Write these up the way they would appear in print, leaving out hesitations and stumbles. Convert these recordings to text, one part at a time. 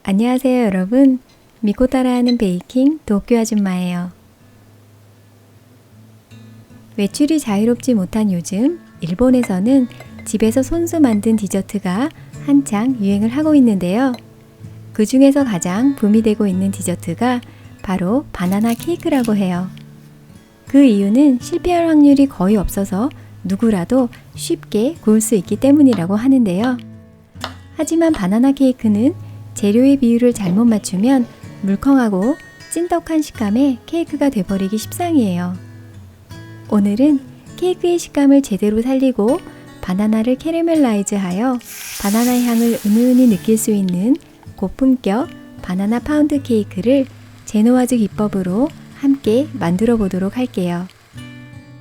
안녕하세요, 여러분. 믿고 따라하는 베이킹 도쿄 아줌마예요. 외출이 자유롭지 못한 요즘, 일본에서는 집에서 손수 만든 디저트가 한창 유행을 하고 있는데요. 그 중에서 가장 붐이 되고 있는 디저트가 바로 바나나 케이크라고 해요. 그 이유는 실패할 확률이 거의 없어서 누구라도 쉽게 구울 수 있기 때문이라고 하는데요. 하지만 바나나 케이크는 재료의 비율을 잘못 맞추면 물컹하고 찐득한 식감의 케이크가 돼버리기 십상이에요. 오늘은 케이크의 식감을 제대로 살리고 바나나를 캐러멜라이즈하여 바나나 향을 은은히 느낄 수 있는 고품격 바나나 파운드 케이크를 제노와즈 기법으로 함께 만들어 보도록 할게요.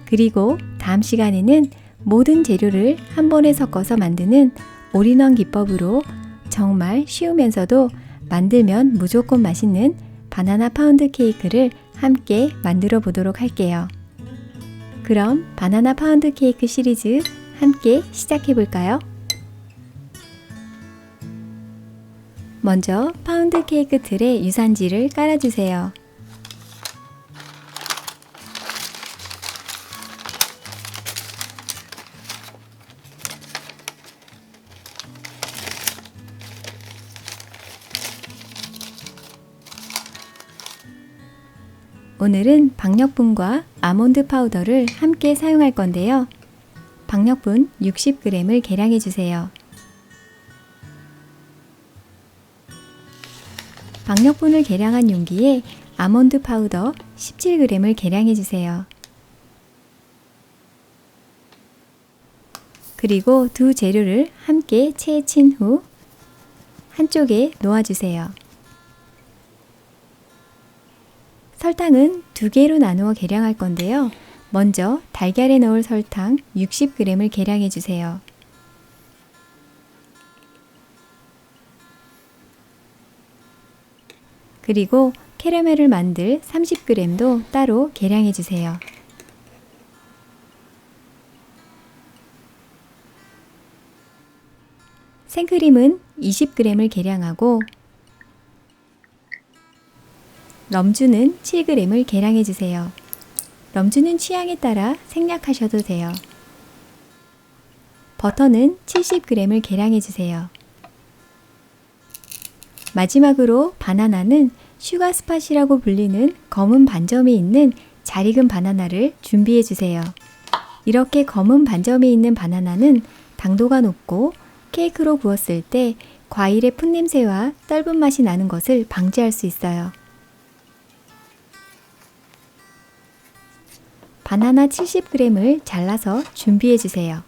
그리고 다음 시간에는 모든 재료를 한 번에 섞어서 만드는 올인원 기법으로 정말 쉬우면서도 만들면 무조건 맛있는 바나나 파운드 케이크를 함께 만들어 보도록 할게요. 그럼 바나나 파운드 케이크 시리즈 함께 시작해 볼까요? 먼저 파운드 케이크 틀에 유산지를 깔아주세요. 오늘은 박력분과 아몬드 파우더를 함께 사용할 건데요. 박력분 60g을 계량해 주세요. 박력분을 계량한 용기에 아몬드 파우더 17g을 계량해 주세요. 그리고 두 재료를 함께 채친 후 한쪽에 놓아주세요. 설탕은 두 개로 나누어 계량할 건데요. 먼저 달걀에 넣을 설탕 60g을 계량해 주세요. 그리고 캐러멜을 만들 30g도 따로 계량해 주세요. 생크림은 20g을 계량하고 럼주는 7g을 계량해 주세요. 럼주는 취향에 따라 생략하셔도 돼요. 버터는 70g을 계량해 주세요. 마지막으로 바나나는 슈가 스팟이라고 불리는 검은 반점이 있는 잘 익은 바나나를 준비해 주세요. 이렇게 검은 반점이 있는 바나나는 당도가 높고 케이크로 구웠을 때 과일의 풋냄새와 떫은 맛이 나는 것을 방지할 수 있어요. 바나나 70g을 잘라서 준비해 주세요.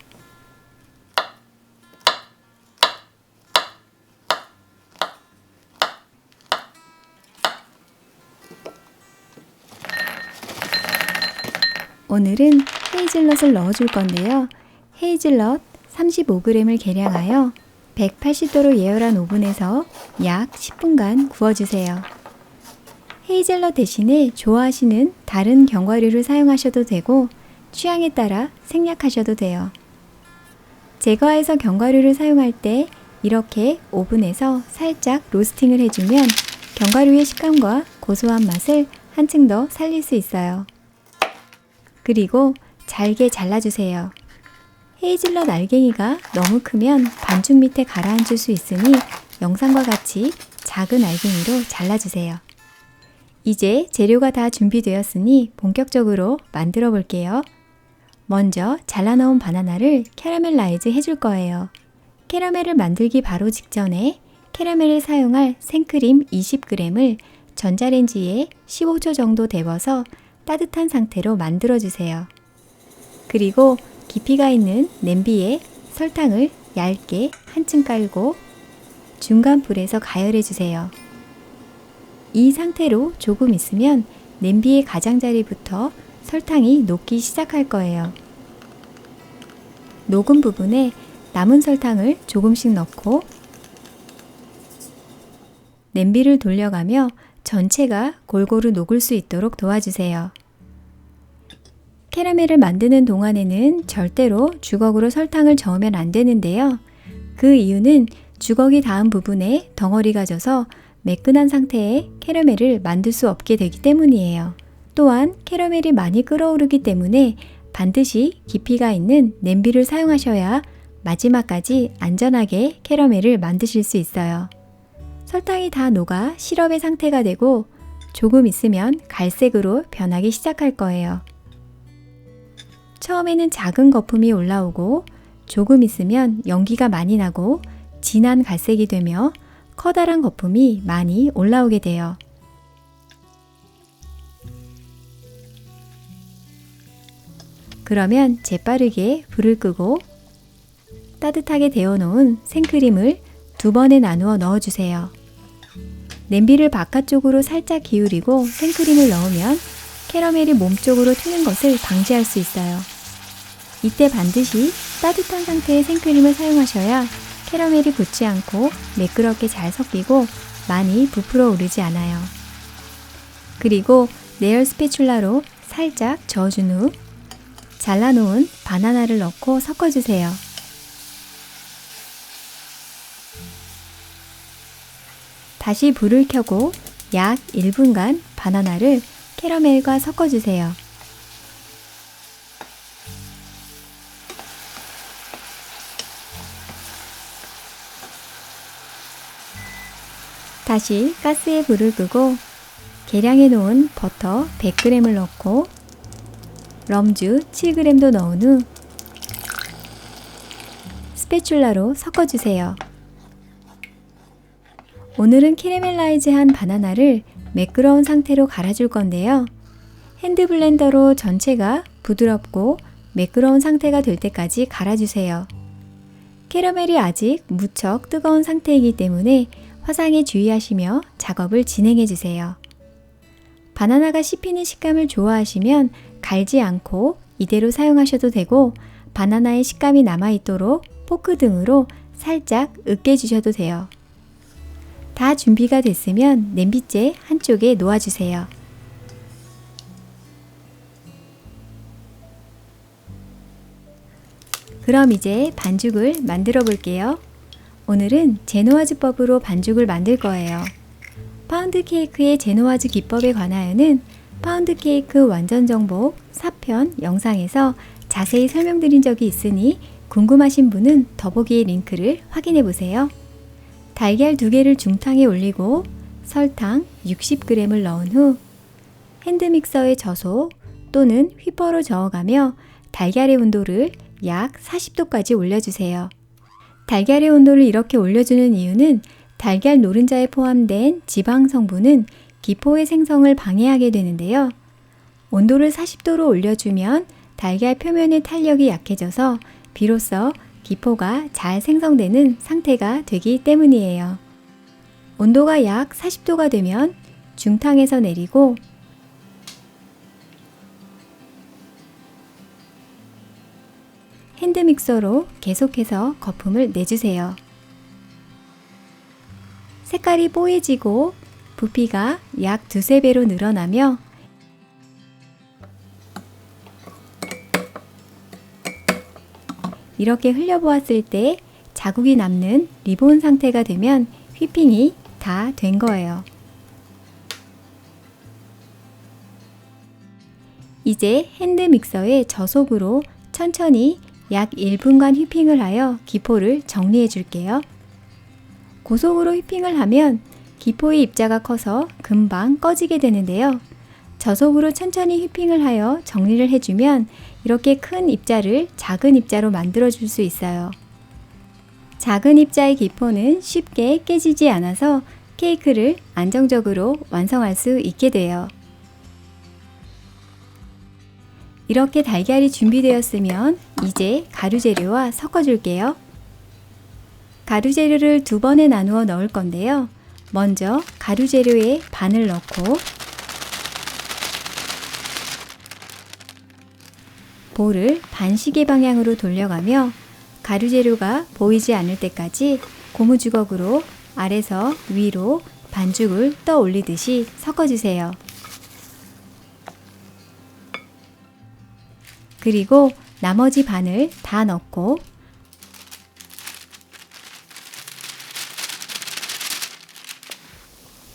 오늘은 헤이즐넛을 넣어줄 건데요. 헤이즐넛 35g을 계량하여 180도로 예열한 오븐에서 약 10분간 구워주세요. 헤이즐넛 대신에 좋아하시는 다른 견과류를 사용하셔도 되고 취향에 따라 생략하셔도 돼요. 제과에서 견과류를 사용할 때 이렇게 오븐에서 살짝 로스팅을 해주면 견과류의 식감과 고소한 맛을 한층 더 살릴 수 있어요. 그리고 잘게 잘라주세요. 헤이즐넛 알갱이가 너무 크면 반죽 밑에 가라앉을 수 있으니 영상과 같이 작은 알갱이로 잘라주세요. 이제 재료가 다 준비되었으니 본격적으로 만들어 볼게요. 먼저 잘라 넣은 바나나를 캐러멜라이즈 해줄 거예요. 캐러멜을 만들기 바로 직전에 캐러멜을 사용할 생크림 20g을 전자레인지에 15초 정도 데워서 따뜻한 상태로 만들어 주세요. 그리고 깊이가 있는 냄비에 설탕을 얇게 한층 깔고 중간 불에서 가열해 주세요. 이 상태로 조금 있으면 냄비의 가장자리부터 설탕이 녹기 시작할 거예요. 녹은 부분에 남은 설탕을 조금씩 넣고 냄비를 돌려가며 전체가 골고루 녹을 수 있도록 도와주세요. 캐러멜을 만드는 동안에는 절대로 주걱으로 설탕을 저으면 안 되는데요. 그 이유는 주걱이 닿은 부분에 덩어리가 져서 매끈한 상태의 캐러멜을 만들 수 없게 되기 때문이에요. 또한 캐러멜이 많이 끓어오르기 때문에 반드시 깊이가 있는 냄비를 사용하셔야 마지막까지 안전하게 캐러멜을 만드실 수 있어요. 설탕이 다 녹아 시럽의 상태가 되고 조금 있으면 갈색으로 변하기 시작할 거예요. 처음에는 작은 거품이 올라오고 조금 있으면 연기가 많이 나고 진한 갈색이 되며 커다란 거품이 많이 올라오게 돼요. 그러면 재빠르게 불을 끄고 따뜻하게 데워놓은 생크림을 2번에 나누어 넣어주세요. 냄비를 바깥쪽으로 살짝 기울이고 생크림을 넣으면 캐러멜이 몸쪽으로 튀는 것을 방지할 수 있어요. 이때 반드시 따뜻한 상태의 생크림을 사용하셔야 캐러멜이 굳지 않고 매끄럽게 잘 섞이고 많이 부풀어 오르지 않아요. 그리고 네일 스패츌라로 살짝 저어준 후 잘라놓은 바나나를 넣고 섞어주세요. 다시 불을 켜고 약 1분간 바나나를 캐러멜과 섞어주세요. 다시 가스에 불을 끄고 계량해 놓은 버터 100g을 넣고 럼주 7g도 넣은 후 스패츌라로 섞어주세요. 오늘은 캐러멜라이즈한 바나나를 매끄러운 상태로 갈아줄 건데요. 핸드블렌더로 전체가 부드럽고 매끄러운 상태가 될 때까지 갈아주세요. 캐러멜이 아직 무척 뜨거운 상태이기 때문에 화상에 주의하시며 작업을 진행해 주세요. 바나나가 씹히는 식감을 좋아하시면 갈지 않고 이대로 사용하셔도 되고 바나나의 식감이 남아있도록 포크 등으로 살짝 으깨주셔도 돼요. 다 준비가 됐으면 냄비째 한쪽에 놓아주세요. 그럼 이제 반죽을 만들어 볼게요. 오늘은 제노와즈법으로 반죽을 만들 거예요. 파운드 케이크의 제노와즈 기법에 관하여는 파운드 케이크 완전 정복 4편 영상에서 자세히 설명드린 적이 있으니 궁금하신 분은 더보기의 링크를 확인해 보세요. 달걀 2개를 중탕에 올리고 설탕 60g을 넣은 후 핸드믹서에 저속 또는 휘퍼로 저어가며 달걀의 온도를 약 40도까지 올려주세요. 달걀의 온도를 이렇게 올려주는 이유는 달걀 노른자에 포함된 지방 성분은 기포의 생성을 방해하게 되는데요. 온도를 40도로 올려주면 달걀 표면의 탄력이 약해져서 비로소 기포가 잘 생성되는 상태가 되기 때문이에요. 온도가 약 40도가 되면 중탕에서 내리고 핸드믹서로 계속해서 거품을 내주세요. 색깔이 뽀얘지고 부피가 약 2~3배로 늘어나며 이렇게 흘려보았을 때 자국이 남는 리본 상태가 되면 휘핑이 다 된 거예요. 이제 핸드믹서에 저속으로 천천히 약 1분간 휘핑을 하여 기포를 정리해 줄게요. 고속으로 휘핑을 하면 기포의 입자가 커서 금방 꺼지게 되는데요. 저속으로 천천히 휘핑을 하여 정리를 해주면 이렇게 큰 입자를 작은 입자로 만들어 줄 수 있어요. 작은 입자의 기포는 쉽게 깨지지 않아서 케이크를 안정적으로 완성할 수 있게 돼요. 이렇게 달걀이 준비되었으면 이제 가루 재료와 섞어 줄게요. 가루 재료를 2번에 나누어 넣을 건데요. 먼저 가루 재료에 반을 넣고 볼을 반시계 방향으로 돌려가며 가루 재료가 보이지 않을 때까지 고무주걱으로 아래서 위로 반죽을 떠 올리듯이 섞어주세요. 그리고 나머지 반을 다 넣고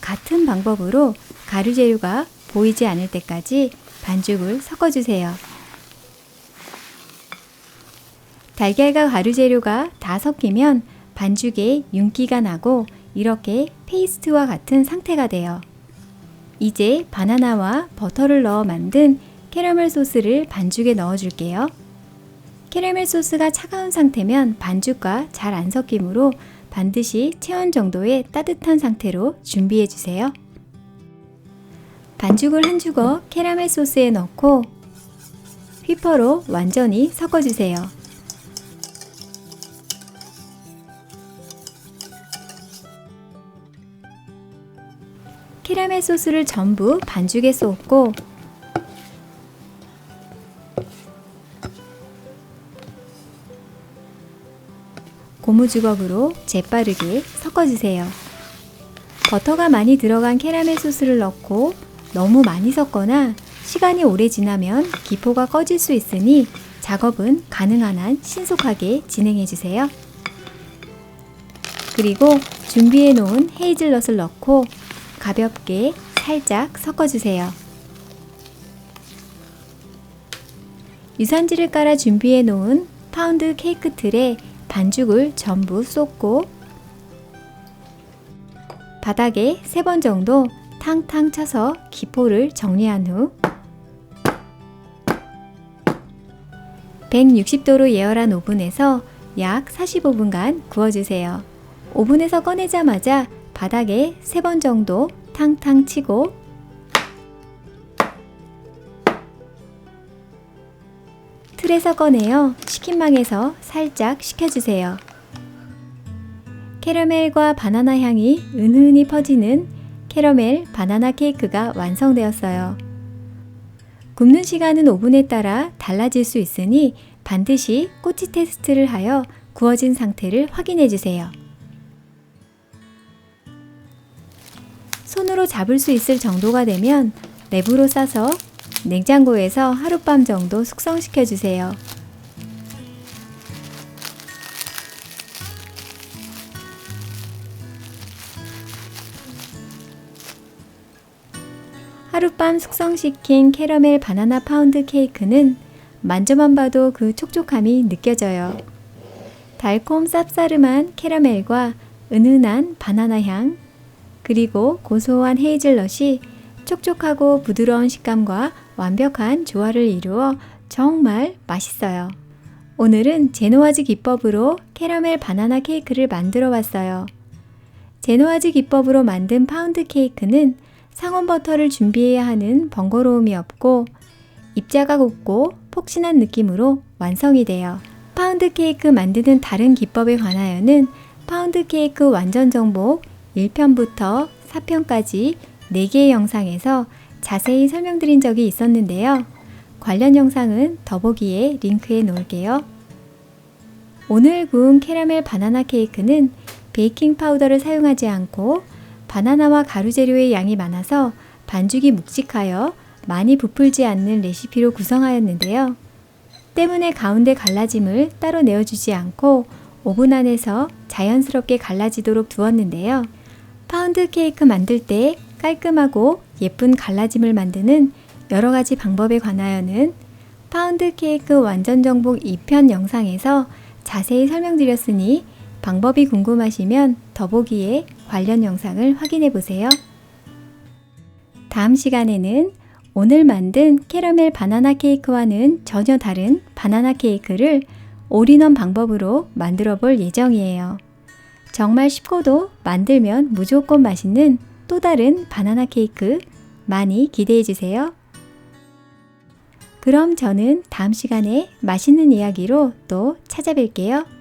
같은 방법으로 가루 재료가 보이지 않을 때까지 반죽을 섞어주세요. 달걀과 가루 재료가 다 섞이면 반죽에 윤기가 나고 이렇게 페이스트와 같은 상태가 돼요. 이제 바나나와 버터를 넣어 만든 캐러멜 소스를 반죽에 넣어줄게요. 캐러멜 소스가 차가운 상태면 반죽과 잘 안 섞이므로 반드시 체온 정도의 따뜻한 상태로 준비해 주세요. 반죽을 한 주걱 캐러멜 소스에 넣고 휘퍼로 완전히 섞어주세요. 캐러멜 소스를 전부 반죽에 쏟고 고무주걱으로 재빠르게 섞어주세요. 버터가 많이 들어간 캐러멜 소스를 넣고 너무 많이 섞거나 시간이 오래 지나면 기포가 꺼질 수 있으니 작업은 가능한 한 신속하게 진행해 주세요. 그리고 준비해 놓은 헤이즐넛을 넣고 가볍게 살짝 섞어주세요. 유산지를 깔아 준비해 놓은 파운드 케이크 틀에 반죽을 전부 쏟고 바닥에 3번 정도 탕탕 쳐서 기포를 정리한 후 160도로 예열한 오븐에서 약 45분간 구워주세요. 오븐에서 꺼내자마자 바닥에 3번 정도 탕탕 치고 틀에서 꺼내어 식힌망에서 살짝 식혀주세요. 캐러멜과 바나나 향이 은은히 퍼지는 캐러멜 바나나 케이크가 완성되었어요. 굽는 시간은 오븐에 따라 달라질 수 있으니 반드시 꼬치 테스트를 하여 구워진 상태를 확인해 주세요. 손으로 잡을 수 있을 정도가 되면 랩으로 싸서 냉장고에서 하룻밤 정도 숙성시켜 주세요. 하룻밤 숙성시킨 캐러멜 바나나 파운드 케이크는 만져만 봐도 그 촉촉함이 느껴져요. 달콤 쌉싸름한 캐러멜과 은은한 바나나 향, 그리고 고소한 헤이즐넛이 촉촉하고 부드러운 식감과 완벽한 조화를 이루어 정말 맛있어요. 오늘은 제노아즈 기법으로 캐러멜 바나나 케이크를 만들어 봤어요. 제노아즈 기법으로 만든 파운드 케이크는 상온 버터를 준비해야 하는 번거로움이 없고 입자가 곱고 폭신한 느낌으로 완성이 돼요. 파운드 케이크 만드는 다른 기법에 관하여는 파운드 케이크 완전 정복 1편부터 4편까지 4개의 영상에서 자세히 설명드린 적이 있었는데요. 관련 영상은 더보기에 링크해 놓을게요. 오늘 구운 캐러멜 바나나 케이크는 베이킹 파우더를 사용하지 않고 바나나와 가루 재료의 양이 많아서 반죽이 묵직하여 많이 부풀지 않는 레시피로 구성하였는데요. 때문에 가운데 갈라짐을 따로 내어주지 않고 오븐 안에서 자연스럽게 갈라지도록 두었는데요. 파운드 케이크 만들 때 깔끔하고 예쁜 갈라짐을 만드는 여러가지 방법에 관하여는 파운드 케이크 완전 정복 2편 영상에서 자세히 설명드렸으니 방법이 궁금하시면 더보기에 관련 영상을 확인해 보세요. 다음 시간에는 오늘 만든 캐러멜 바나나 케이크와는 전혀 다른 바나나 케이크를 올인원 방법으로 만들어 볼 예정이에요. 정말 쉽고도 만들면 무조건 맛있는 또 다른 바나나 케이크 많이 기대해 주세요. 그럼 저는 다음 시간에 맛있는 이야기로 또 찾아뵐게요.